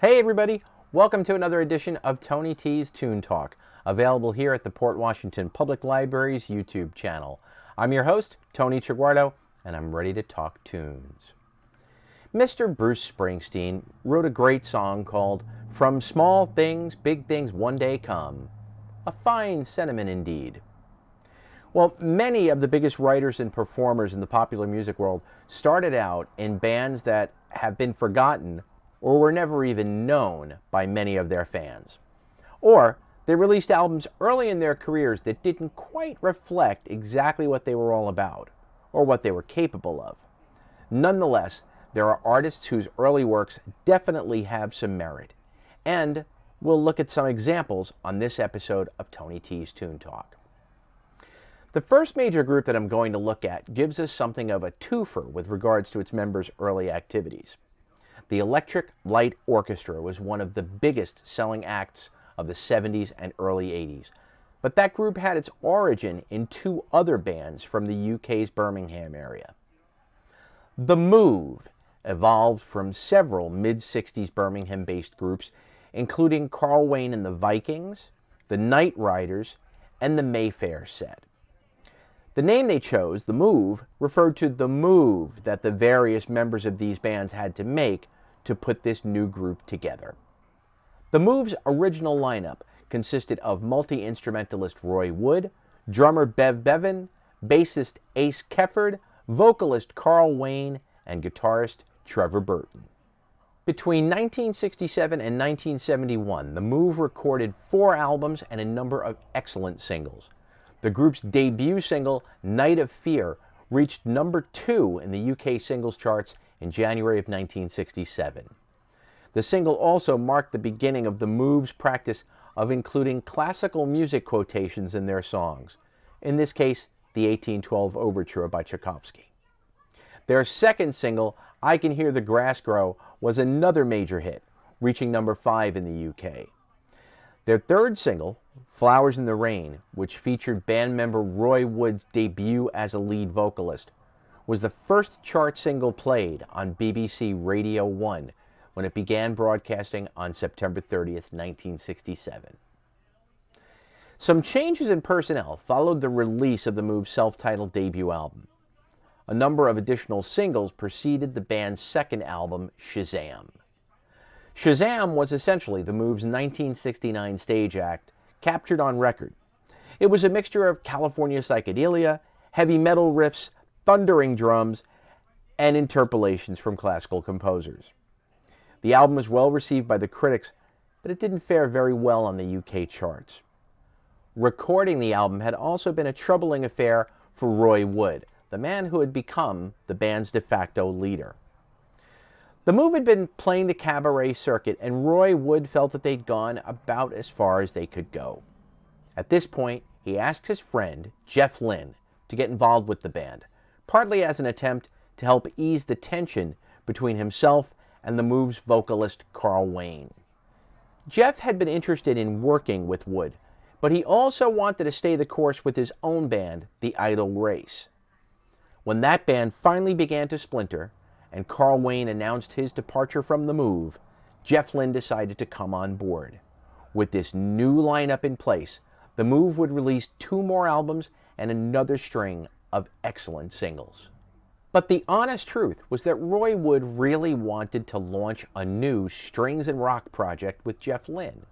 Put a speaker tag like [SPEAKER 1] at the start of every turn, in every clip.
[SPEAKER 1] Hey everybody, welcome to another edition of Tony T's Toon Talk, available here at the Port Washington Public Library's YouTube channel. I'm your host, Tony Traguardo, and I'm ready to talk tunes. Mr. Bruce Springsteen wrote a great song called From Small Things, Big Things One Day Come. A fine sentiment indeed. Well, many of the biggest writers and performers in the popular music world started out in bands that have been forgotten or were never even known by many of their fans. Or they released albums early in their careers that didn't quite reflect exactly what they were all about, or what they were capable of. Nonetheless, there are artists whose early works definitely have some merit, and we'll look at some examples on this episode of Tony T's Toon Talk. The first major group that I'm going to look at gives us something of a twofer with regards to its members' early activities. The Electric Light Orchestra was one of the biggest selling acts of the 70s and early 80s, but that group had its origin in two other bands from the UK's Birmingham area. The Move evolved from several mid-60s Birmingham-based groups, including Carl Wayne and the Vikings, the Night Riders, and the Mayfair Set. The name they chose, The Move, referred to the move that the various members of these bands had to make to put this new group together. The Move's original lineup consisted of multi-instrumentalist Roy Wood, drummer Bev Bevan, bassist Ace Kefford, vocalist Carl Wayne, and guitarist Trevor Burton. Between 1967 and 1971, The Move recorded 4 albums and a number of excellent singles. The group's debut single, Night of Fear, reached number 2 in the UK singles charts in January of 1967. The single also marked the beginning of The Move's practice of including classical music quotations in their songs, in this case, the 1812 Overture by Tchaikovsky. Their second single, I Can Hear the Grass Grow, was another major hit, reaching number 5 in the UK. Their third single, Flowers in the Rain, which featured band member Roy Wood's debut as a lead vocalist, was the first chart single played on BBC Radio 1 when it began broadcasting on September 30th, 1967. Some changes in personnel followed the release of the Move's self-titled debut album. A number of additional singles preceded the band's second album, Shazam. Shazam was essentially the Move's 1969 stage act, captured on record. It was a mixture of California psychedelia, heavy metal riffs, thundering drums, and interpolations from classical composers. The album was well received by the critics, but it didn't fare very well on the UK charts. Recording the album had also been a troubling affair for Roy Wood, the man who had become the band's de facto leader. The Move had been playing the cabaret circuit, and Roy Wood felt that they'd gone about as far as they could go. At this point, he asked his friend, Jeff Lynne, to get involved with the band, partly as an attempt to help ease the tension between himself and the Move's vocalist Carl Wayne. Jeff had been interested in working with Wood, but he also wanted to stay the course with his own band, the E.L.O. Race. When that band finally began to splinter, and Carl Wayne announced his departure from the Move, Jeff Lynne decided to come on board. With this new lineup in place, the Move would release 2 more albums and another string of excellent singles. But the honest truth was that Roy Wood really wanted to launch a new strings and rock project with Jeff Lynne.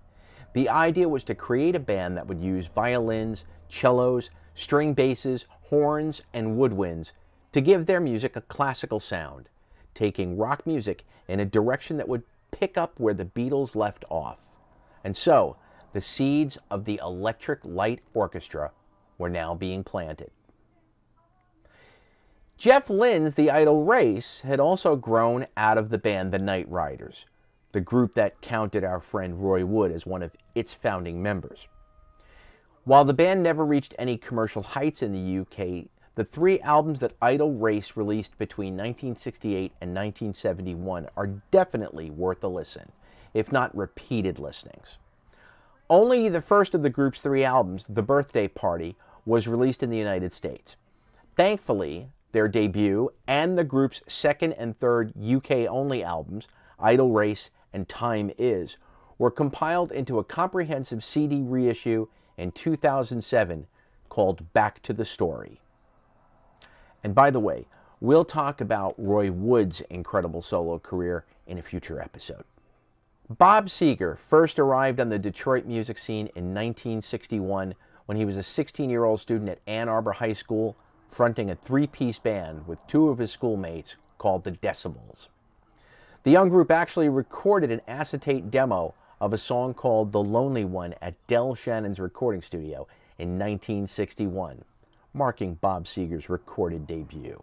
[SPEAKER 1] The idea was to create a band that would use violins, cellos, string basses, horns, and woodwinds to give their music a classical sound, taking rock music in a direction that would pick up where the Beatles left off. And so, the seeds of the Electric Light Orchestra were now being planted. Jeff Lynne's The E.L.O. Race had also grown out of the band The Night Riders, the group that counted our friend Roy Wood as one of its founding members. While the band never reached any commercial heights in the UK, the 3 albums that E.L.O. Race released between 1968 and 1971 are definitely worth a listen, if not repeated listenings. Only the first of the group's 3 albums, The Birthday Party, was released in the United States. Thankfully, their debut and the group's second and third UK-only albums, E.L.O. Race and Time Is were compiled into a comprehensive CD reissue in 2007 called Back to the Story. And by the way, we'll talk about Roy Wood's incredible solo career in a future episode. Bob Seger first arrived on the Detroit music scene in 1961 when he was a 16-year-old student at Ann Arbor High School, fronting a three-piece band with two of his schoolmates called the Decibels. The young group actually recorded an acetate demo of a song called The Lonely One at Del Shannon's recording studio in 1961, marking Bob Seger's recorded debut.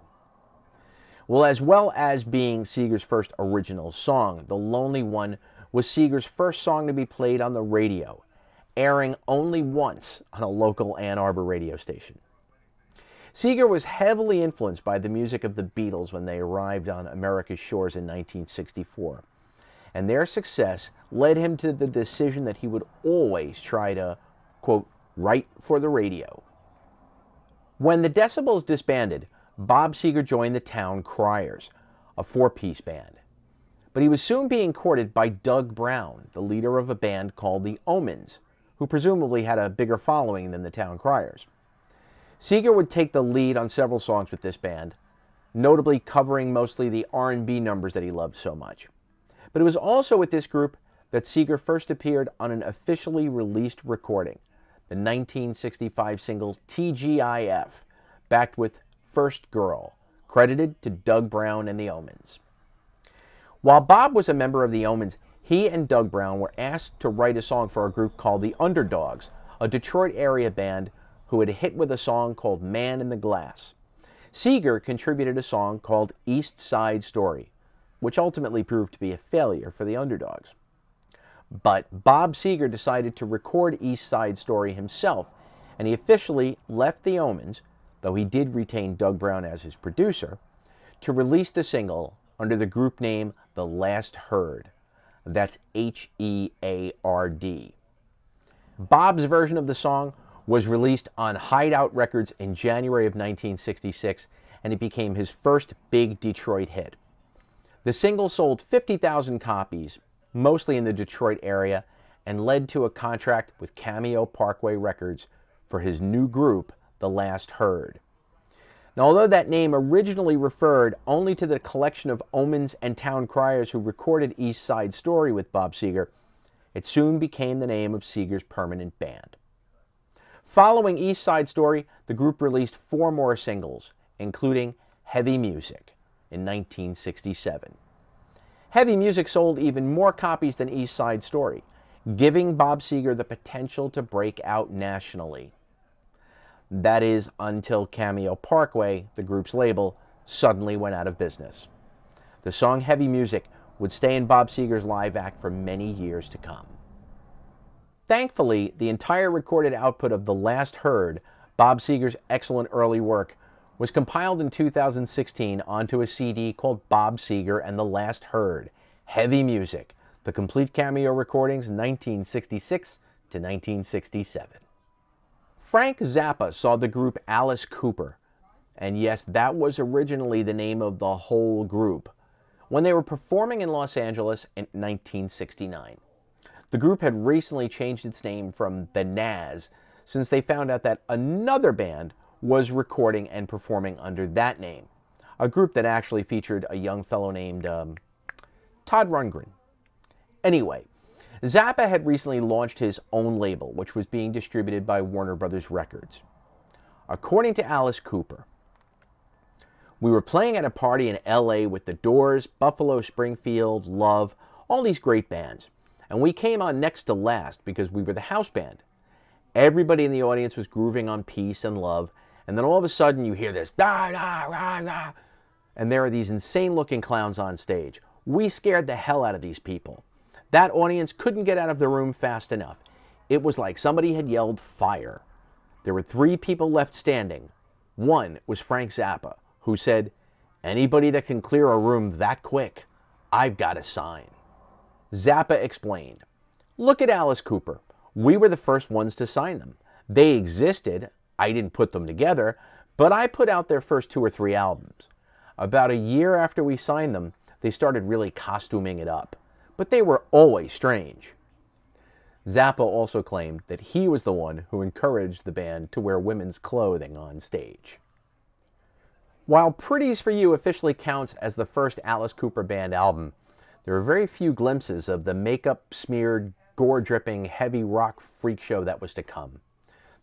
[SPEAKER 1] Well, as well as being Seger's first original song, The Lonely One was Seger's first song to be played on the radio, airing only once on a local Ann Arbor radio station. Seger was heavily influenced by the music of the Beatles when they arrived on America's shores in 1964, and their success led him to the decision that he would always try to, quote, write for the radio. When the Decibels disbanded, Bob Seger joined the Town Criers, a four-piece band. But he was soon being courted by Doug Brown, the leader of a band called the Omens, who presumably had a bigger following than the Town Criers. Seger would take the lead on several songs with this band, notably covering mostly the R&B numbers that he loved so much. But it was also with this group that Seger first appeared on an officially released recording, the 1965 single TGIF, backed with First Girl, credited to Doug Brown and the Omens. While Bob was a member of the Omens, he and Doug Brown were asked to write a song for a group called the Underdogs, a Detroit area band who had hit with a song called Man in the Glass. Seger contributed a song called East Side Story, which ultimately proved to be a failure for the Underdogs. But Bob Seger decided to record East Side Story himself, and he officially left the Omens, though he did retain Doug Brown as his producer, to release the single under the group name The Last Heard. That's H-E-A-R-D. Bob's version of the song was released on Hideout Records in January of 1966, and it became his first big Detroit hit. The single sold 50,000 copies, mostly in the Detroit area, and led to a contract with Cameo Parkway Records for his new group, The Last Heard. Now, although that name originally referred only to the collection of Omens and Town Criers who recorded East Side Story with Bob Seger, it soon became the name of Seger's permanent band. Following East Side Story, the group released 4 more singles, including Heavy Music in 1967. Heavy Music sold even more copies than East Side Story, giving Bob Seger the potential to break out nationally. That is, until Cameo Parkway, the group's label, suddenly went out of business. The song Heavy Music would stay in Bob Seger's live act for many years to come. Thankfully, the entire recorded output of The Last Heard, Bob Seger's excellent early work, was compiled in 2016 onto a CD called Bob Seger and The Last Heard, Heavy Music, the complete Cameo recordings 1966 to 1967. Frank Zappa saw the group Alice Cooper, and yes, that was originally the name of the whole group, when they were performing in Los Angeles in 1969. The group had recently changed its name from The Nazz since they found out that another band was recording and performing under that name, a group that actually featured a young fellow named Todd Rundgren. Anyway, Zappa had recently launched his own label, which was being distributed by Warner Brothers Records. According to Alice Cooper, we were playing at a party in L.A. with The Doors, Buffalo Springfield, Love, all these great bands, and we came on next to last because we were the house band. Everybody in the audience was grooving on Peace and Love, and then all of a sudden you hear this, da, da, da, da, and there are these insane-looking clowns on stage. We scared the hell out of these people. That audience couldn't get out of the room fast enough. It was like somebody had yelled fire. There were 3 people left standing. One was Frank Zappa, who said, "Anybody that can clear a room that quick, I've got a sign." Zappa explained, "Look at Alice Cooper. We were the first ones to sign them. They existed. I didn't put them together, but I put out their first 2 or 3 albums. About a year after we signed them, they started really costuming it up, but they were always strange. Zappa also claimed that he was the one who encouraged the band to wear women's clothing on stage. While Pretty's for You officially counts as the first Alice Cooper Band album, there are very few glimpses of the makeup-smeared, gore-dripping, heavy rock freak show that was to come.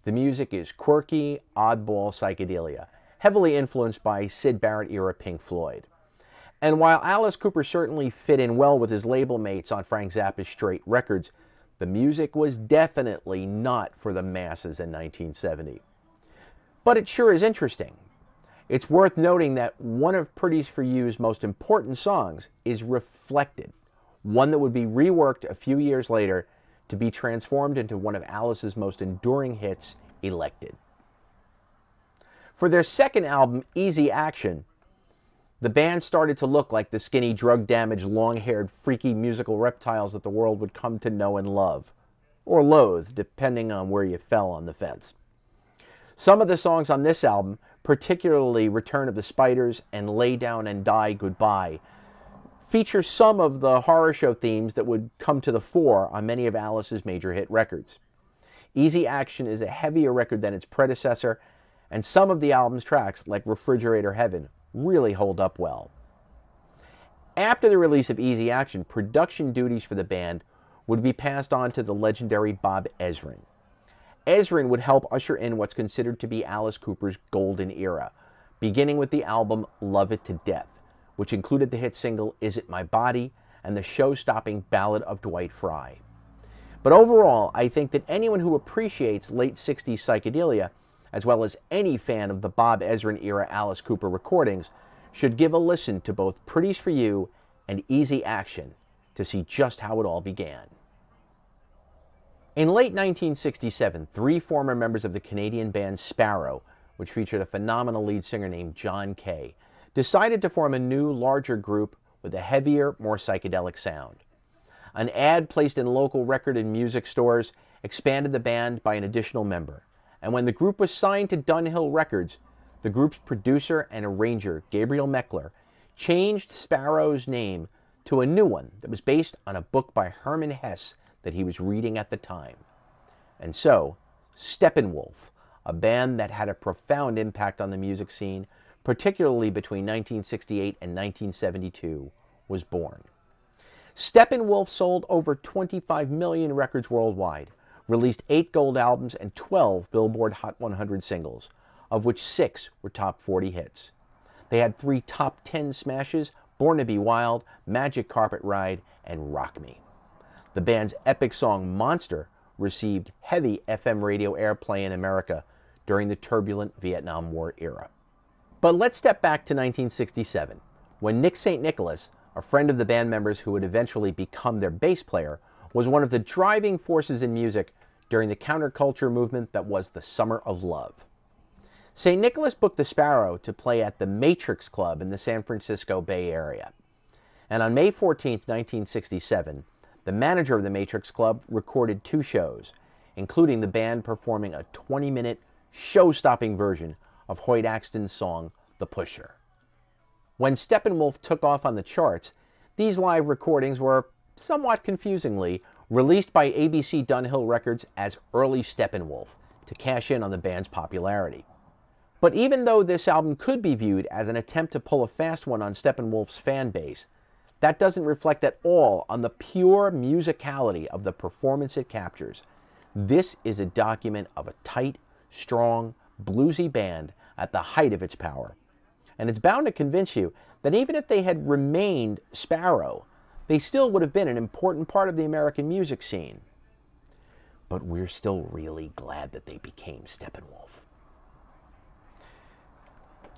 [SPEAKER 1] The music is quirky, oddball psychedelia, heavily influenced by Syd Barrett-era Pink Floyd. And while Alice Cooper certainly fit in well with his label mates on Frank Zappa's Straight Records, the music was definitely not for the masses in 1970. But it sure is interesting. It's worth noting that one of Pretty's for You's most important songs is Reflected, one that would be reworked a few years later to be transformed into one of Alice's most enduring hits, Elected. For their second album, Easy Action, the band started to look like the skinny, drug-damaged, long-haired, freaky musical reptiles that the world would come to know and love, or loathe, depending on where you fell on the fence. Some of the songs on this album, particularly Return of the Spiders and Lay Down and Die Goodbye, feature some of the horror show themes that would come to the fore on many of Alice's major hit records. Easy Action is a heavier record than its predecessor, and some of the album's tracks, like Refrigerator Heaven, really hold up well. After the release of Easy Action, production duties for the band would be passed on to the legendary Bob Ezrin. Ezrin would help usher in what's considered to be Alice Cooper's golden era, beginning with the album Love It to Death, which included the hit single Is It My Body and the show-stopping Ballad of Dwight Fry. But overall, I think that anyone who appreciates late 60s psychedelia, as well as any fan of the Bob Ezrin era Alice Cooper recordings, should give a listen to both Pretty's for You and Easy Action to see just how it all began. In late 1967, three former members of the Canadian band Sparrow, which featured a phenomenal lead singer named John Kay, decided to form a new, larger group with a heavier, more psychedelic sound. An ad placed in local record and music stores expanded the band by an additional member, and when the group was signed to Dunhill Records, the group's producer and arranger, Gabriel Meckler, changed Sparrow's name to a new one that was based on a book by Hermann Hesse that he was reading at the time. And so, Steppenwolf, a band that had a profound impact on the music scene, particularly between 1968 and 1972, was born. Steppenwolf sold over 25 million records worldwide, released 8 gold albums and 12 Billboard Hot 100 singles, of which 6 were top 40 hits. They had 3 top 10 smashes, Born to Be Wild, Magic Carpet Ride, and Rock Me. The band's epic song Monster received heavy FM radio airplay in America during the turbulent Vietnam War era. But let's step back to 1967, when Nick St. Nicholas, a friend of the band members who would eventually become their bass player, was one of the driving forces in music during the counterculture movement that was the Summer of Love. St. Nicholas booked the Sparrow to play at the Matrix Club in the San Francisco Bay Area. And on May 14, 1967, the manager of the Matrix Club recorded 2 shows, including the band performing a 20-minute, show-stopping version of Hoyt Axton's song, The Pusher. When Steppenwolf took off on the charts, these live recordings were, somewhat confusingly, released by ABC Dunhill Records as Early Steppenwolf to cash in on the band's popularity. But even though this album could be viewed as an attempt to pull a fast one on Steppenwolf's fan base, that doesn't reflect at all on the pure musicality of the performance it captures. This is a document of a tight, strong, bluesy band at the height of its power. And it's bound to convince you that even if they had remained Sparrow, they still would have been an important part of the American music scene. But we're still really glad that they became Steppenwolf.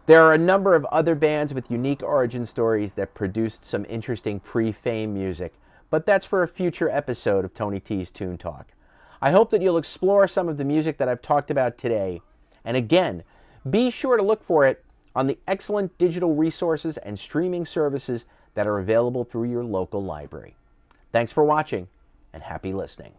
[SPEAKER 1] There are a number of other bands with unique origin stories that produced some interesting pre-fame music, but that's for a future episode of Tony T's Tune Talk. I hope that you'll explore some of the music that I've talked about today, and again, be sure to look for it on the excellent digital resources and streaming services that are available through your local library. Thanks for watching, and happy listening.